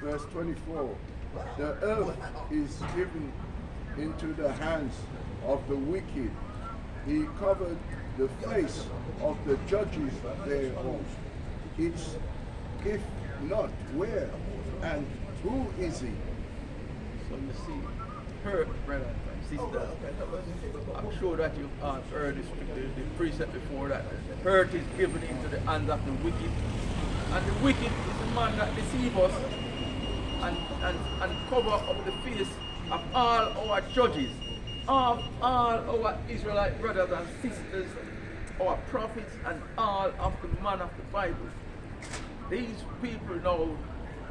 verse 24. The earth is given into the hands of the wicked. He covered the face of the judges thereof. It's if not where and who is he? So you see, her brother and sister, I'm sure that you've heard the precept before that hurt is given into the hands of the wicked. And the wicked is the man that deceives us and cover up the face of all our judges, of all our Israelite brothers and sisters, our prophets, and all of the man of the Bible. These people now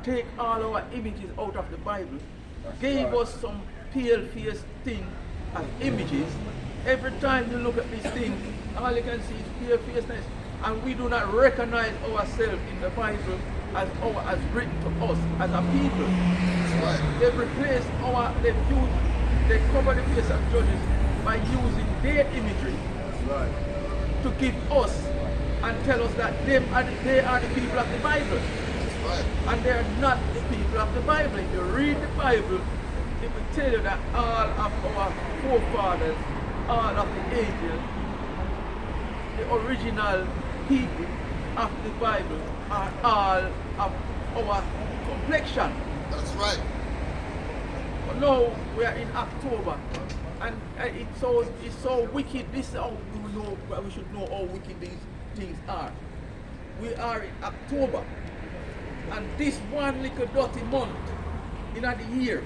take all our images out of the Bible, gave us some pale-faced thing as images. Every time you look at this thing, all you can see is pale-facedness, and we do not recognize ourselves in the Bible as written to us as a people. Right. They replace they cover the face of judges by using their imagery Right. to give us and tell us that they are the people of the Bible. Right. And they are not the people of the Bible. If you read the Bible, it will tell you that all of our forefathers, all of the angels, the original people of the Bible are all of our complexion. That's right. But now we are in October, and it's so wicked. This is how we should know how wicked these things are. We are in October, and this one little dirty month in the year,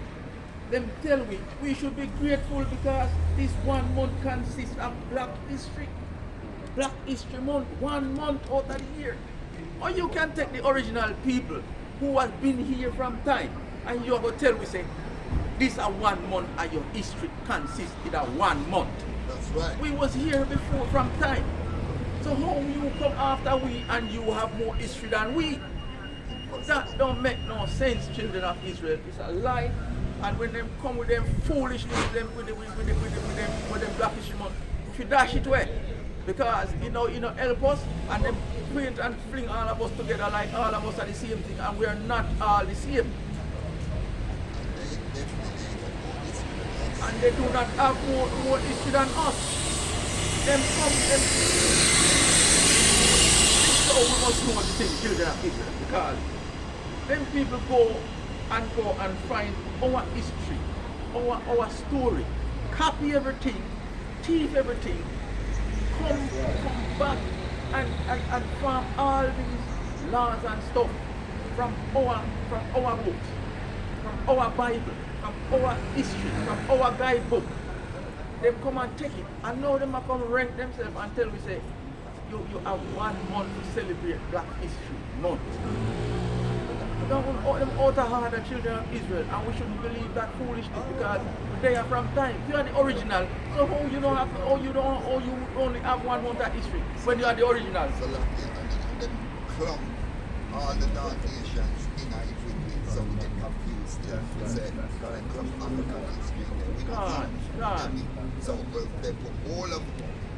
them tell we should be grateful because this 1 month consists of Black History. Black History Month, 1 month out of the year. Or you can take the original people who has been here from time, and you are going to tell we say, this is 1 month and your history consists in 1 month. That's right. We was here before from time. So how you come after we and you have more history than we? That don't make no sense, children of Israel. It's a lie. And when them come with them foolishness, with them Black History Month, we should dash it away. Because help us and them paint and fling all of us together like all of us are the same thing, and we are not all the same. And they do not have more history than us. Them come, them. So we must know the thing, children of Israel, because them people go and find our history, our story, copy everything, thief everything, come back and farm all these laws and stuff from our books, from our Bible, from our history, from our guidebook. They come and take it, and now them come rank themselves and tell we say, you have 1 month to celebrate Black History Month. Them out of heart the children of Israel, and we shouldn't believe that foolishness because they are from time. You are the original, so how you only have 1 month of history when you are the original? So like, and them clump all the North Asians in it with so we get confused. We say, they clump African history in God. So they put all of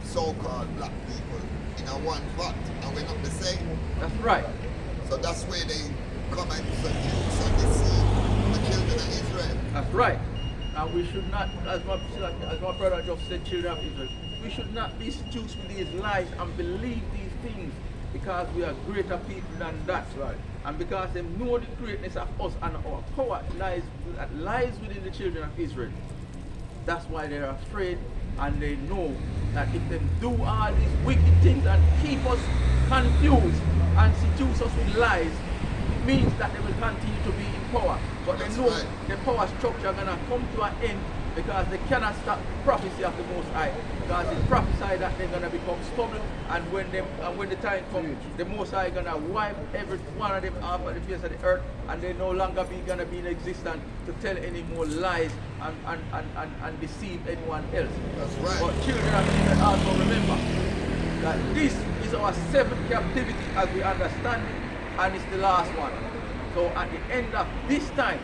so-called black people in a one pot, and we're not the same. That's right. So that's where they come and seduce and deceive the children of Israel. That's right. And we should not, as my brother just said, children of Israel, we should not be seduced with these lies and believe these things because we are greater people than that. That's right. And because they know the greatness of us and our power lies within the children of Israel. That's why they're afraid, and they know that if they do all these wicked things and keep us confused and seduce us with lies, it means that they will continue to be in power. But they know the power structure is going to come to an end because they cannot stop the prophecy of the Most High. Because it's prophesied that they're going to become stubborn, and when the time comes, the Most High is going to wipe every one of them off of the face of the earth, and they no longer going to be in existence to tell any more lies and deceive anyone else. That's right. But children of Israel also remember that this is our 7th captivity as we understand it, and it's the last one. So at the end of this time,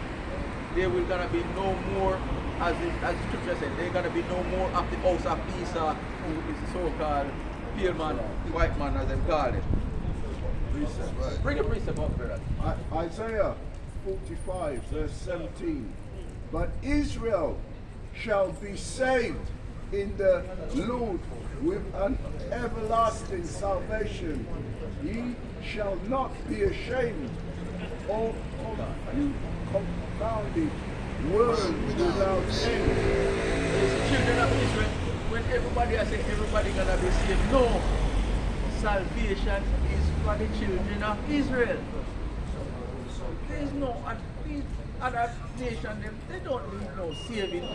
there will gonna be no more, as the scripture said, there gonna be no more of the house of Esau, who is the so-called pale man, white man as they call it. Precept. Right. Bring a precept up, brother. Isaiah 45, verse 17. But Israel shall be saved in the Lord with an everlasting salvation. He shall not be ashamed or you confounded world without end. It's children of Israel. When everybody I say everybody gonna be saved, no. Salvation is for the children of Israel. There is no, and these other nations, they don't need no saving.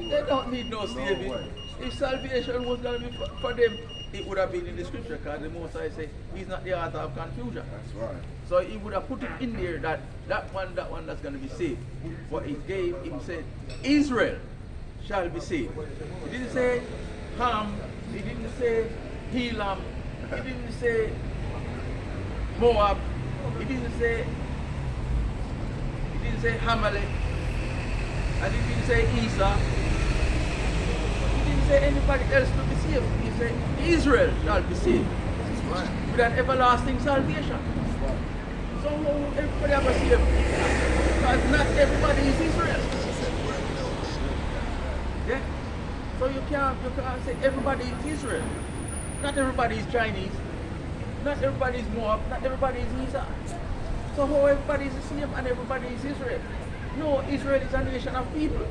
They don't need no saving. way. If salvation was going to be for them, it would have been in the scripture, because the Most High say he's not the author of confusion. That's right. So he would have put it in there that that one that's going to be saved. But he gave him said, Israel shall be saved. He didn't say Ham, he didn't say Helam, he didn't say Moab, he didn't say Hamalek, and he didn't say Esau. He didn't say anybody else to be saved. He said Israel shall be saved That's right. with an everlasting salvation. So everybody have a saved. Because not everybody is Israel. He said, "World without end." Yeah? So you can't say everybody is Israel. Not everybody is Chinese. Not everybody is Moab. Not everybody is Esau. So how everybody is the same and everybody is Israel? No, Israel is a nation of people.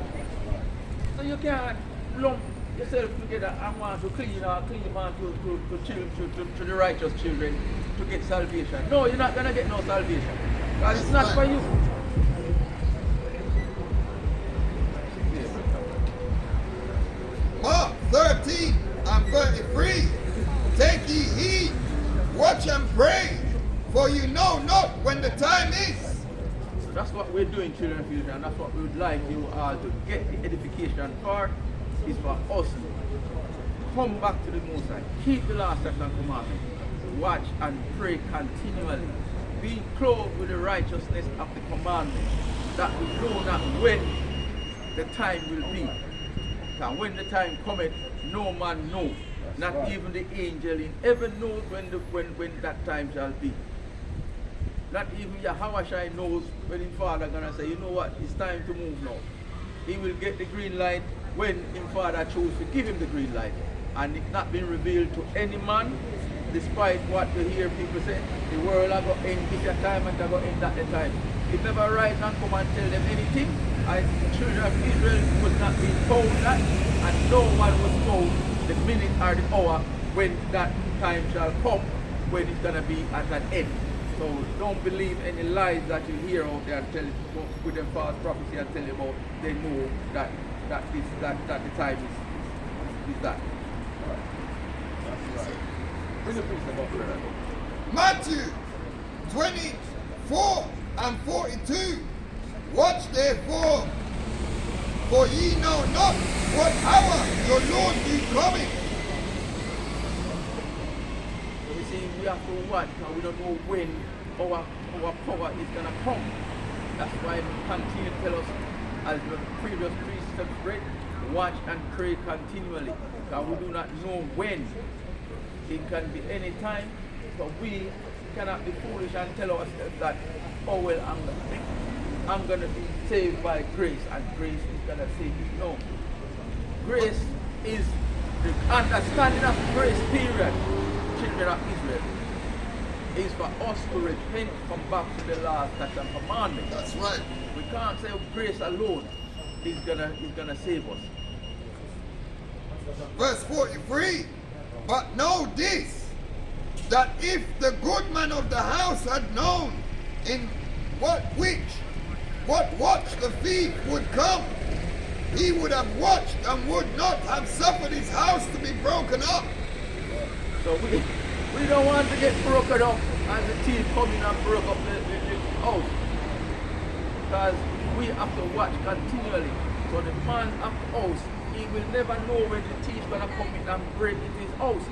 So you can't lump yourself together and want to clean on to the righteous children to get salvation. No, you're not going to get no salvation. Because it's not for you. Mark 13 and 33. Take ye heed, watch and pray, for you know not when the time is. So that's what we're doing, children of Israel, and that's what we would like you all to get the edification for, is for us to come back to the Most High, keep the last statutes and commandments, watch and pray continually, being clothed with the righteousness of the commandments, that we know not when the time will be. And when the time cometh, no man knows, not right. even the angel in heaven knows when that time shall be. Not even Yahweh knows when his father gonna say, you know what, it's time to move now. He will get the green light when his father chose to give him the green light. And it's not been revealed to any man, despite what you hear people say, the world are going to end this your time and they're going to end at the time. It never rise and come and tell them anything. And the children of Israel was not being told that, and no one was told the minute or the hour when that time shall come, when it's going to be at an end. So don't believe any lies that you hear out there and tell you with them false prophecy and tell you about they know that the time is that. That's right. Bring the priest about prayer. Matthew 24 and 42. Watch therefore, for ye know not what hour your Lord be coming. So we see we have to watch because we don't know when our power is going to come. That's why we continue to tell us, as the previous precepts read, watch and pray continually. Because we do not know when. It can be any time. So we cannot be foolish and tell ourselves that, oh well, I'm going to be saved by grace and grace is going to save me. No. Grace is the understanding of grace, period. Children of Israel, is for us to repent, come back to the law, statutes and commandments. That's right. We can't say grace alone is gonna save us. Verse 43. But know this, that if the good man of the house had known in what watch the thief would come, he would have watched and would not have suffered his house to be broken up. So we don't want to get broken up and the thief come in and broke up the house. Because we have to watch continually. So the man of the house, he will never know when the thief gonna come in and break into his house.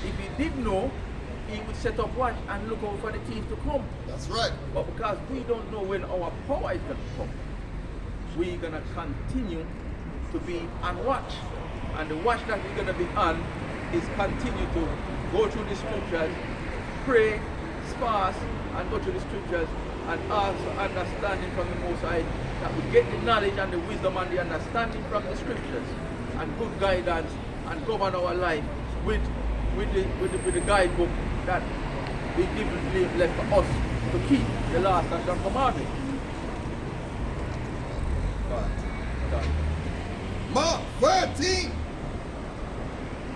If he did know, he would set up watch and look out for the thief to come. That's right. But because we don't know when our power is gonna come, we're gonna continue to be on watch. And the watch that we're gonna be on is continue to go through the scriptures, pray, fast, and go through the scriptures and also understanding from the Most High, that we get the knowledge and the wisdom and the understanding from the scriptures and good guidance and govern our life with the guidebook that we given left for us to keep the last and commandment. Mark 13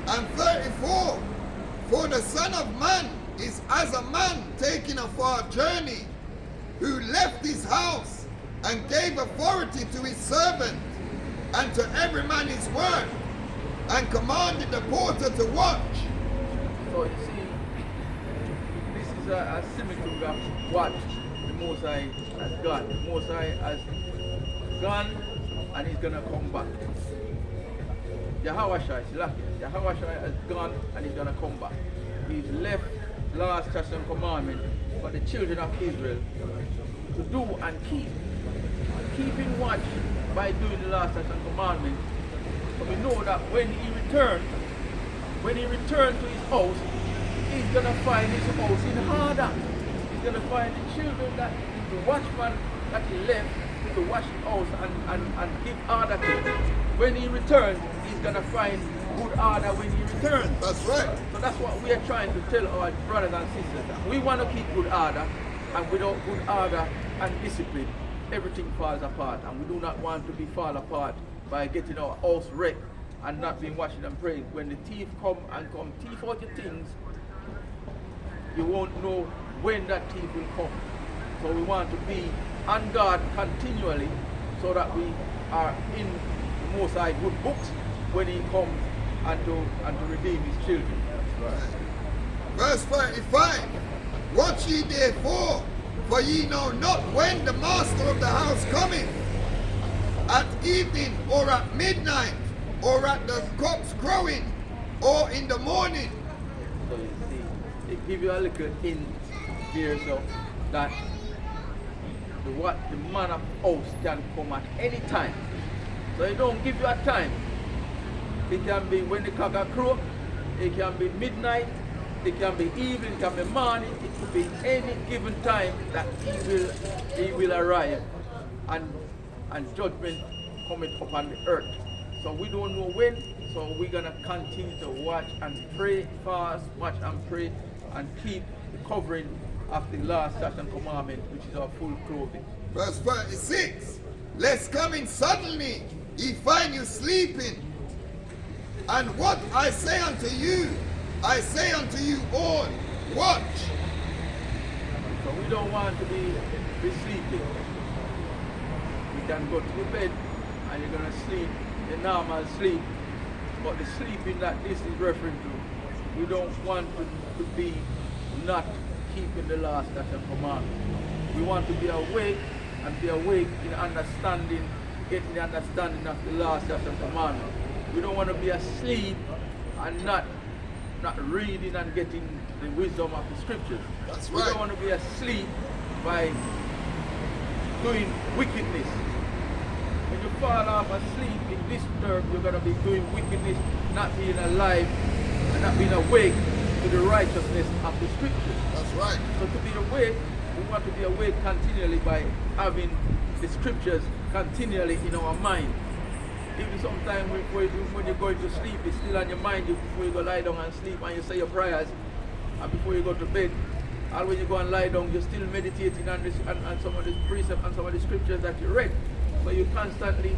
and 34. For the Son of Man is as a man taking a far journey, who left his house and gave authority to his servant, and to every man his work, and commanded the porter to watch. So you see, this is a similitude of what the Most High has done. The Most High has gone and he's going to come back. Yahweh Shai has gone and he's going to come back. He's left last statutes and commandment for the children of Israel to do and keep. Keeping watch by doing the last statutes and commandment. So we know that when he returned to his house, he's going to find his house in order. He's going to find the children, that the watchman that he left to watch the house and give order to. When he returns, he's going to find good order when he returns. That's right. So that's what we are trying to tell our brothers and sisters. That we want to keep good order, and without good order and discipline, everything falls apart. And we do not want to be fall apart by getting our house wrecked and not being watching and praying. When the thief come thief out your things, you won't know when that thief will come. So we want to be on guard continually, so that we are in the Most High good books when he comes and to redeem his children. Verse 35. Watch ye therefore, for ye know not when the master of the house cometh, at evening, or at midnight, or at the cocks crowing, or in the morning. So you see, it gives you a little hint here, so that the man of house can come at any time. So it don't give you a time. It can be when the cock a crow, it can be midnight, it can be evening, it can be morning, it could be any given time that he will arrive and judgment coming upon the earth. So we don't know when, so we're gonna continue to watch and pray, fast, watch and pray, and keep the covering of the last statute and commandment, which is our full clothing. Verse 36. Lest coming suddenly he find you sleeping. And what I say unto you, I say unto you all, watch. So we don't want to be sleeping. You can go to the bed and you're going to sleep the normal sleep. But the sleeping that this is referring to, we don't want to be not keeping the last statute and commandment. We want to be awake and be awake in understanding, getting the understanding of the last statute and commandment. We don't want to be asleep and not reading and getting the wisdom of the scriptures. That's We right. don't want to be asleep by doing wickedness. When you fall off asleep in this term, you're going to be doing wickedness, not being alive and not being awake to the righteousness of the scriptures. That's right. So to be awake, we want to be awake continually by having the scriptures continually in our mind. Even sometimes when you're going to sleep, it's still on your mind before you go lie down and sleep, and you say your prayers, and before you go to bed. And when you go and lie down, you're still meditating on this and some of the precepts and some of the scriptures that you read. So you constantly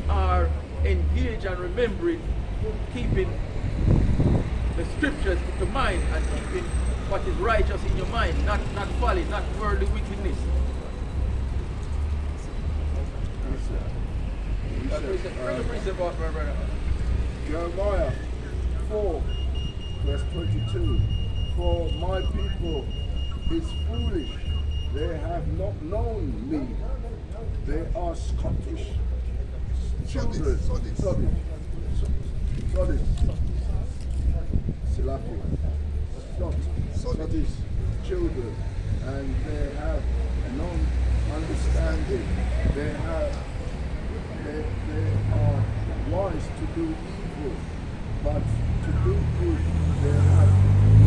are engaged and remembering, keeping the scriptures into mind and keeping what is righteous in your mind, not folly, not worldly wickedness. Bring the precept out, my brother. Jeremiah 4, verse 22. For my people is foolish, they have not known me. They are Scottish children. Sodis. Silafi. Sodis children. And they have no understanding. They are wise to do evil, but to do good they have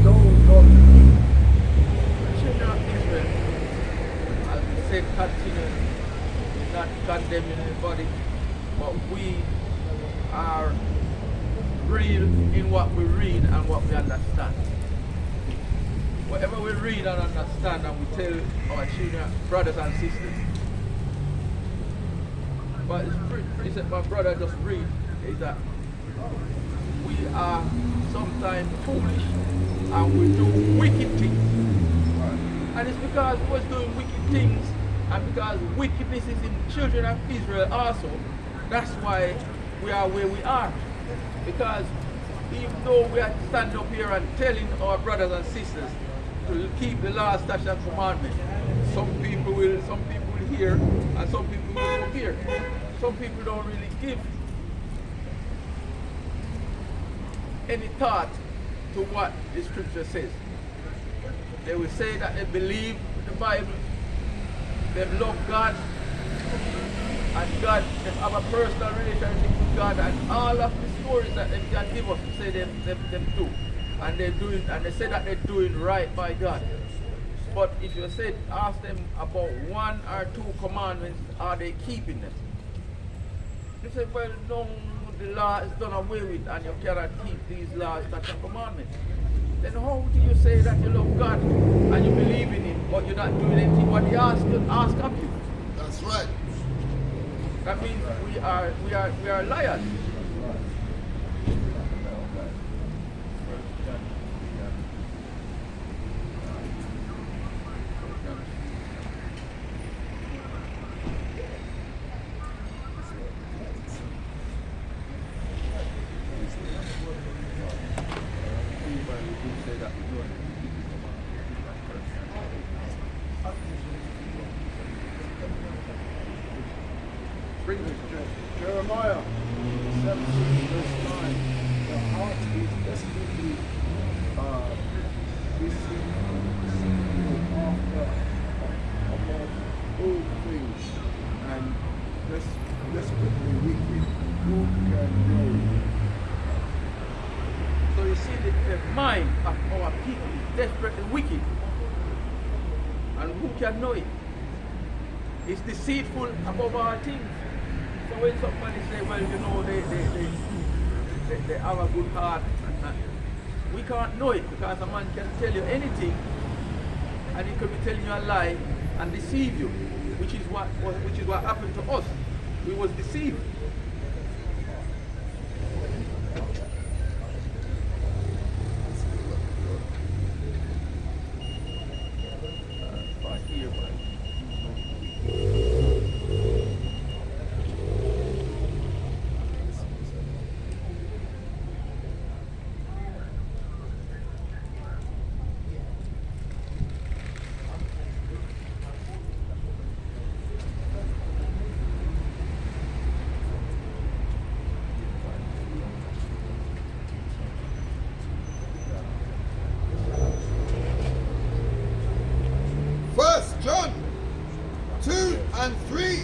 no knowledge. The children of Israel, as we continue not condemning anybody, but we are real in what we read and what we understand. Whatever we read and understand, and we tell our children, brothers and sisters. But it's my brother just read is that we are sometimes foolish and we do wicked things. And it's because we was doing wicked things, and because wickedness is in the children of Israel also, that's why we are where we are. Because even though we are standing up here and telling our brothers and sisters to keep the law, statutes, and commandments, some people will hear and some people will not hear. Some people don't really give any thought to what the scripture says. They will say that they believe the Bible, they love God, and God, they have a personal relationship with God, and all of the stories that they can give us to say them do. And they say that they're doing right by God. But if you say, ask them about one or two commandments, are they keeping them? They say, well, no, the law is done away with and you cannot keep these laws, statutes, and commandments. Then how do you say that you love God and you believe in Him, but you're not doing anything what He asks of you? That's right. That means we are liars. Jeremiah 17 verse 9, the heart is desperately deceitful after above all things and desperately wicked. Who can know? So you see the mind of our people is desperately wicked. And who can know it? It's deceitful above all things. So when somebody say, well, you know, they have a good heart, we can't know it because a man can tell you anything and he could be telling you a lie and deceive you, which is what happened to us. We was deceived. John 2 and 3.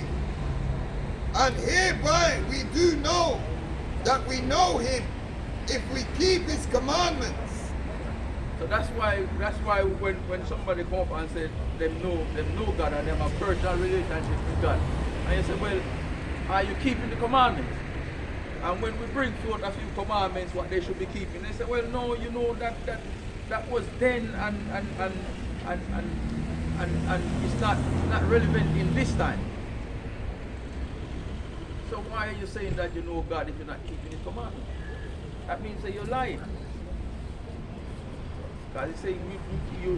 And hereby we do know that we know Him if we keep His commandments. So that's why when somebody come up and say they know God and they have a personal relationship with God, and you say, well, are you keeping the commandments? And when we bring forth a few commandments what they should be keeping, they say, well, no, you know that was then and it's not relevant in this time. So why are you saying that you know God if you're not keeping His commandments? That means that you're lying. Because you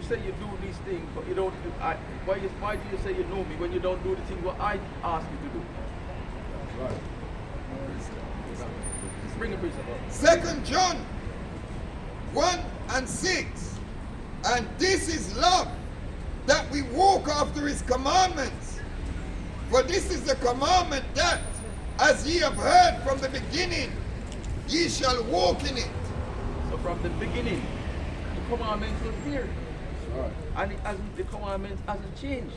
say you do these things, but you don't. Why do you say you know me when you don't do the things what I ask you to do? Right. Bring the priest up. 2 John 1 and 6. And this is love, that we walk after His commandments. For this is the commandment that, as ye have heard from the beginning, ye shall walk in it. So from the beginning, the commandments was there. Right. And the commandments hasn't changed.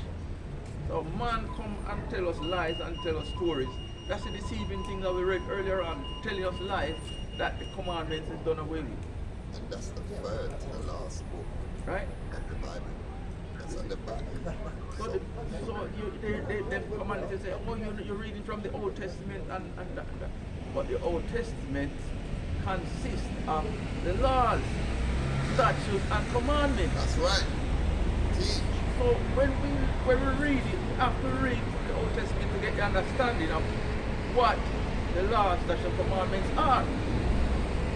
So man come and tell us lies and tell us stories. That's the deceiving thing that we read earlier on, telling us lies that the commandments is done away with. And that's the third to the last book Right? of the Bible. commandments on the back. So, they come and they say, oh, you're reading from the Old Testament and that. But the Old Testament consists of the laws, statutes, and commandments. That's right. Teach. So when we read it, we have to read the Old Testament to get the understanding of what the laws, statutes, and commandments are.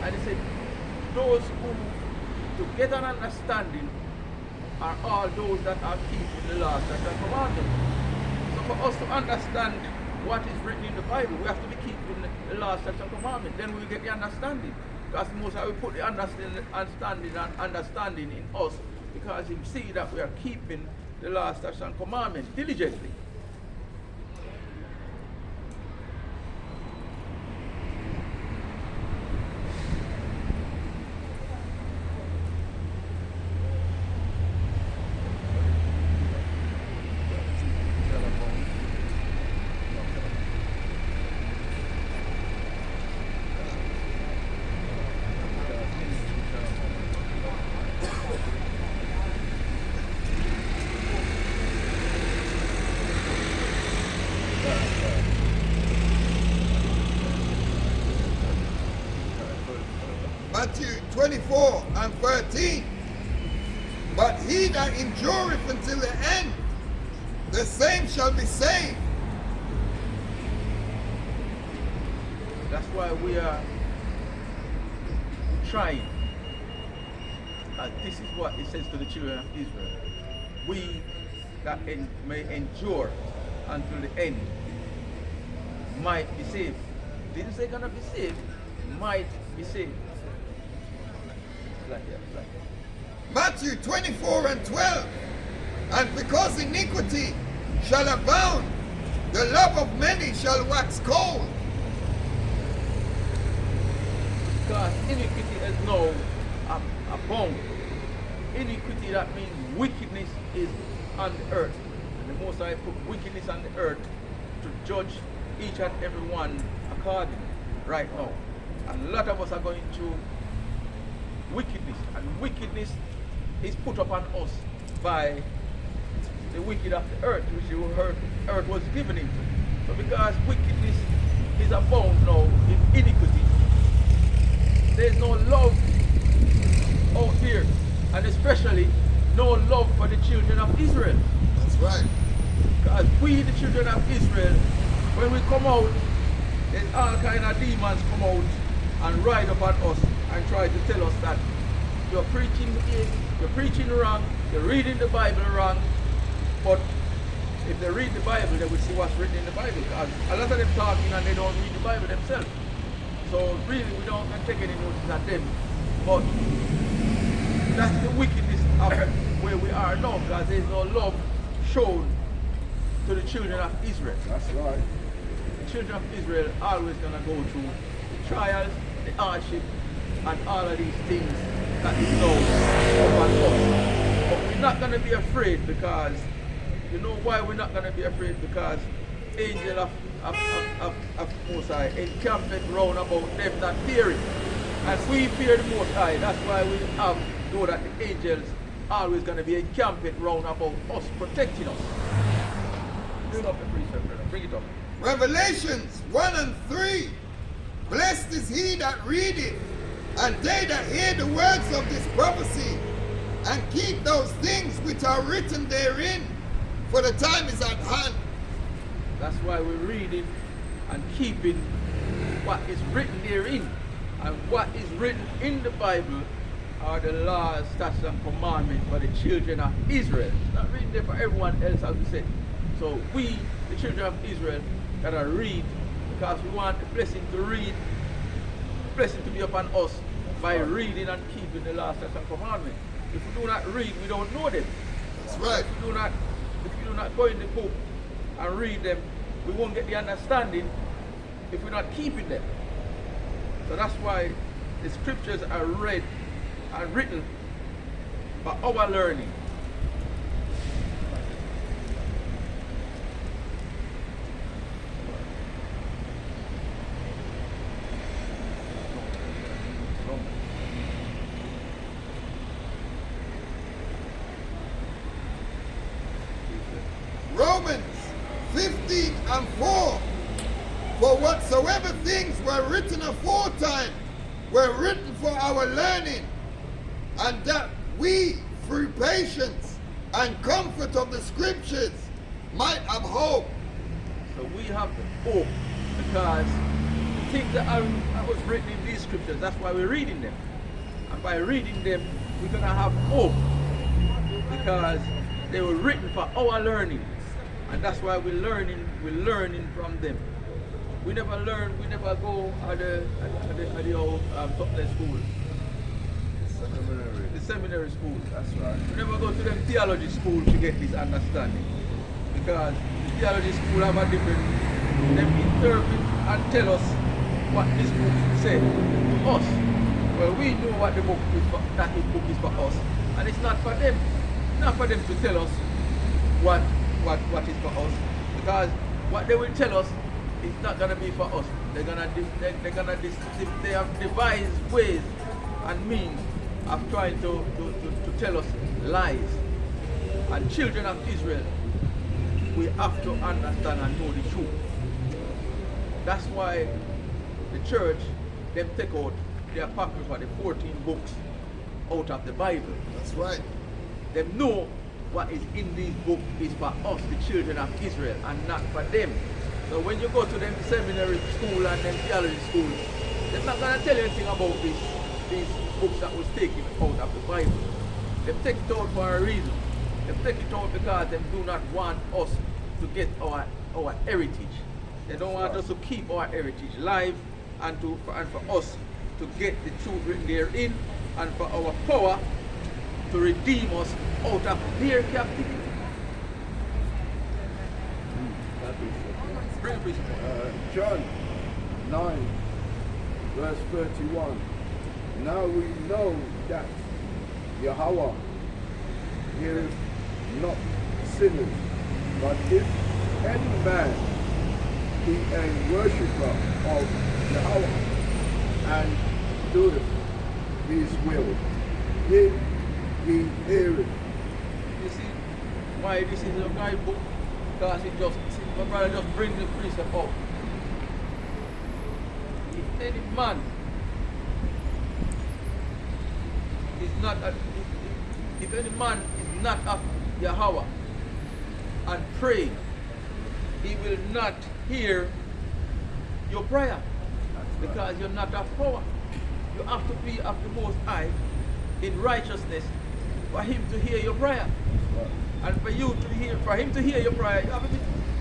And he said, those who, to get an understanding, are all those that are keeping the laws, statutes, and commandments. So for us to understand what is written in the Bible, we have to be keeping the laws, statutes, and commandments. Then we will get the understanding. Because the Most High will put the understanding in us, because He see that we are keeping the laws, statutes, and commandments diligently. Matthew 24 and 13. But he that endureth until the end, the same shall be saved. That's why we are trying. This is what it says to the children of Israel. We that may endure until the end might be saved. Didn't say gonna be saved, might be saved. Like that. Matthew 24 and 12. And because iniquity shall abound, the love of many shall wax cold. Because iniquity is now abound. Iniquity, that means wickedness is on the earth. And the Most High put wickedness on the earth to judge each and every one according right now. And a lot of us are going through wickedness, and wickedness is put upon us by the wicked of the earth, which the earth was given into. So because wickedness is abound now in iniquity, there's no love out there, and especially no love for the children of Israel. That's right. Because we, the children of Israel, when we come out, there's all kind of demons come out and ride upon us and try to tell us that you're preaching wrong, you're reading the Bible wrong. But if they read the Bible, they will see what's written in the Bible. Because a lot of them talking and they don't read the Bible themselves. So really we don't take any notice of them. But that's the wickedness of where we are now, because there's no love shown to the children of Israel. That's right. The children of Israel are always going to go through the trials, the hardship, and all of these things that is now upon us. But we're not going to be afraid, because you know why we're not going to be afraid? Because angel of Most High encampeth round about them that fear Him. And we fear the Most High. That's why we know that the angels always going to be encamping round about us, protecting us. Bring up the precept, brother. Bring it up. Revelations 1 and 3. Blessed is he that readeth, and they that hear the words of this prophecy, and keep those things which are written therein, for the time is at hand. That's why we're reading and keeping what is written therein. And what is written in the Bible are the laws, statutes, and commandments for the children of Israel. It's not written there for everyone else, as we said. So we, the children of Israel, gotta read, because we want the blessing to read, blessing to be upon us by reading and keeping the laws, statutes, and commandments. If we do not read, we don't know them. That's right. If you do not go in the book and read them, we won't get the understanding if we're not keeping them. So that's why the scriptures are read and written for our learning. and 4. For whatsoever things were written aforetime were written for our learning, and that we, through patience and comfort of the scriptures, might have hope. So we have the hope because the things that was written in these scriptures, that's why we're reading them. And by reading them, we're going to have hope because they were written for our learning. And that's why we're learning from them. We never go at the old Tottenham school. Seminary. The seminary school. That's right. We never go to them theology school to get this understanding. Because the theology school have a different, them interpret and tell us what this book should say to us. Well, we know what the book is for, that the book is for us. And it's not for them. It's not for them to tell us what is for us. Because what they will tell us is not gonna be for us. They have devised ways and means of trying to tell us lies. And children of Israel, we have to understand and know the truth. That's why the church, them take out the Apocrypha, the 14 books out of the Bible. That's right. They know what is in these books is for us, the children of Israel, and not for them. So when you go to them seminary school and them theology school, they're not going to tell you anything about these books that was taken out of the Bible. They take it out for a reason. They take it out because they do not want us to get our heritage. They don't want us to keep our heritage live and for us to get the truth written therein, and for our power to redeem us out of their captivity. Bring it, John 9, verse 31. Now we know that Yahweh heareth not sinners, but if any man be a worshipper of Yahweh and doeth his will, him he heareth. You see why this is a guidebook? Because my brother just bring the precept up. If any man is not if any man is not of Yahweh and pray, he will not hear your prayer because you're not of power. You have to be of the Most High in righteousness for him to hear your prayer. And for him to hear your prayer,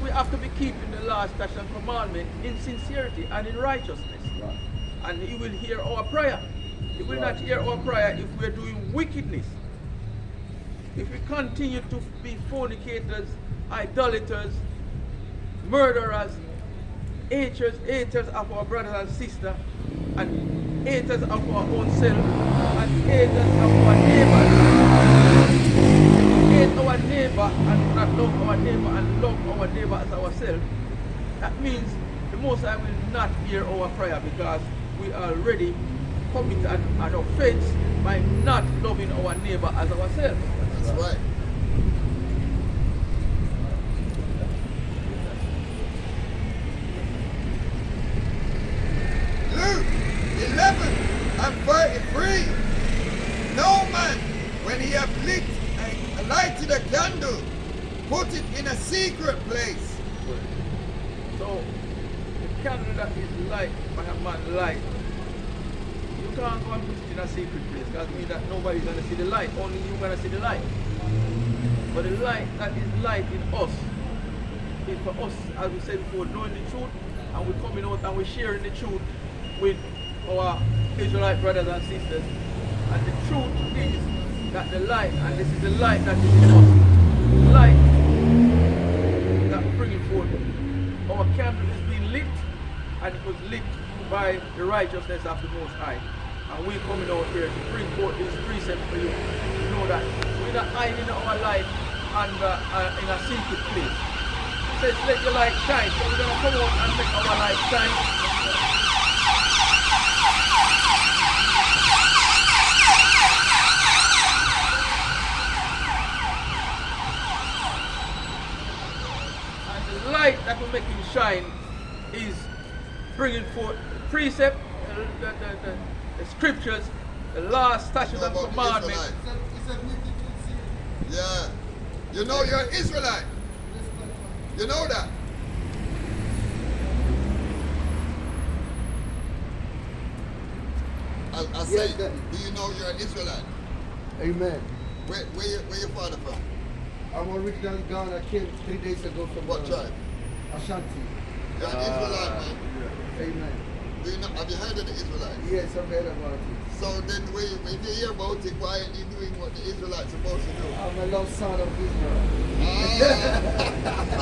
we have to be keeping the law, statutes, and commandment in sincerity and in righteousness. Right. And he will hear our prayer. He will not hear our prayer if we're doing wickedness. If we continue to be fornicators, idolaters, murderers, haters of our brothers and sisters, and haters of our own self, and haters of our neighbors. Hate our neighbor and not love our neighbor and love our neighbor as ourselves. That means the Most High will not hear our prayer because we already committed an offense by not loving our neighbor as ourselves. That's right. Luke 11 and 33. No man, when he hath lighted a candle, put it in a secret place. So the candle that is light by a man light, you can't go and put it in a secret place because it means that nobody's going to see the light, only you're going to see the light. But the light that is light in us is for us, as we said before, knowing the truth, and we're coming out and we're sharing the truth with our Israelite brothers and sisters. And the truth is that the light, and this is the light that is in us, light that bringing forth. Our candle is being lit, and it was lit by the righteousness of the Most High. And we're coming out here to bring forth these precepts for you to know that we're not hiding our light in a secret place. It says, let your light shine. So we're going to come out and make our light shine. light that will make him shine is bringing forth precept, the scriptures, the law, statutes, and About the commandments. Israelites. Yeah. You know you're an Israelite. You know that. I say, Yes, Daddy. do you know you're an Israelite? Amen. Where your father from? I'm originally Ghana. I came 3 days ago from What tribe? Ashanti. You're an Israelite, man. Amen. Do you know, have you heard of the Israelites? Yes, I've heard about it. So then when you hear about it, why are you doing what the Israelites supposed to do? I'm a lost son of Israel. Ah.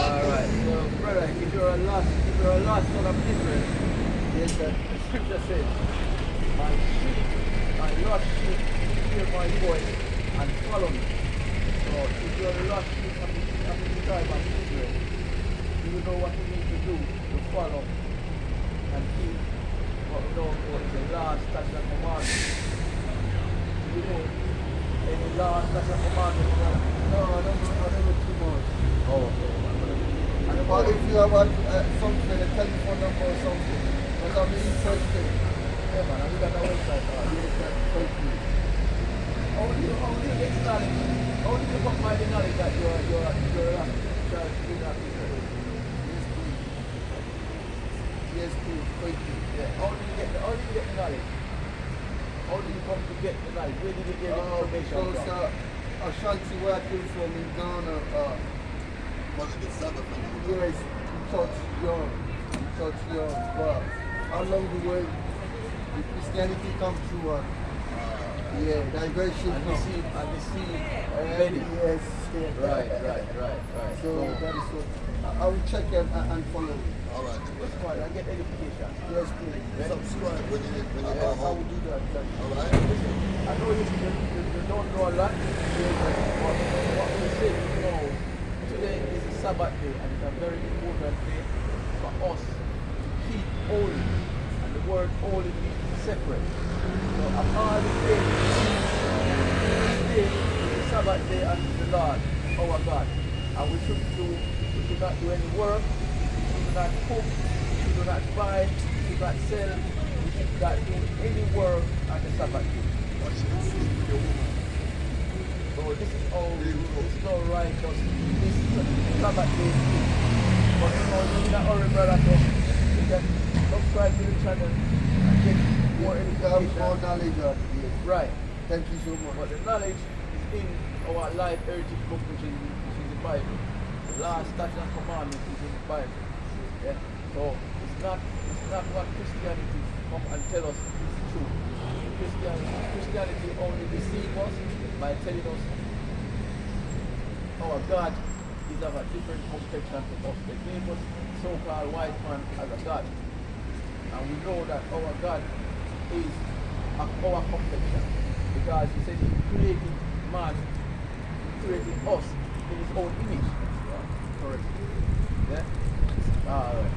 Alright, so brother, if you're a lost son of Israel, Yes, sir. the scripture says, my sheep, my lost sheep, hear my voice and follow me. So if you're a lost sheep of the tribe of Israel, you will know what you need to do to follow and keep what we know is the law, statutes, and commandments. You know, any law, statutes, and commandments. No, I don't know too much. Oh, okay. But if you have something, a telephone number or something, because I'm interested. Yeah, man, we got a website. Yes, sir. Thank you. How do you get knowledge? How do you come by the knowledge that you're a child of Israel? Yes, please. Thank you. Yeah. How do you get the knowledge? How do you come to get the knowledge? Where did you get the information Because from? Ashanti, where I came from in Ghana, Follow the Sabbath and all that. yes, we touch young. But along the way, the Christianity come through. Yeah, diversion And comes. deceive many. Yes. Yeah. Right. So that is what I will check and follow. All right. That's fine. I get edification. Yes, please. Subscribe when you go I will home. do that. All right. I know you don't know a lot, but what we say, you know, today is a Sabbath day, and it's a very important day for us to keep holy. And the word holy means separate. So of all the days, this day is the Sabbath day unto the Lord, our God. And we should not do any work, we should not cook, we should not buy, we should not sell, we should not do any work on the Sabbath day. So this is all righteous. This is Sabbath day. But you know, you're not hurry, brother, so you can subscribe to the channel and get more You have more education. knowledge of it. Right. Thank you so But much. the knowledge is in our life heritage book, which is the Bible. The last statutes and commandments is in the Bible. Yeah. So it's not what Christianity come and tell us is true. Christianity only deceive us by telling us our God is of a different complexion from us. They gave us so-called white man as a God. And we know that our God is of our complexion. Because he said he created man, he created us in his own image. Correct. Yeah? Alright.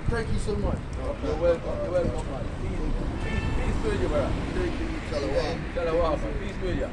Thank you so much. You're welcome, man. Peace with you, brother. Shalom. Shalom, man. Peace with you.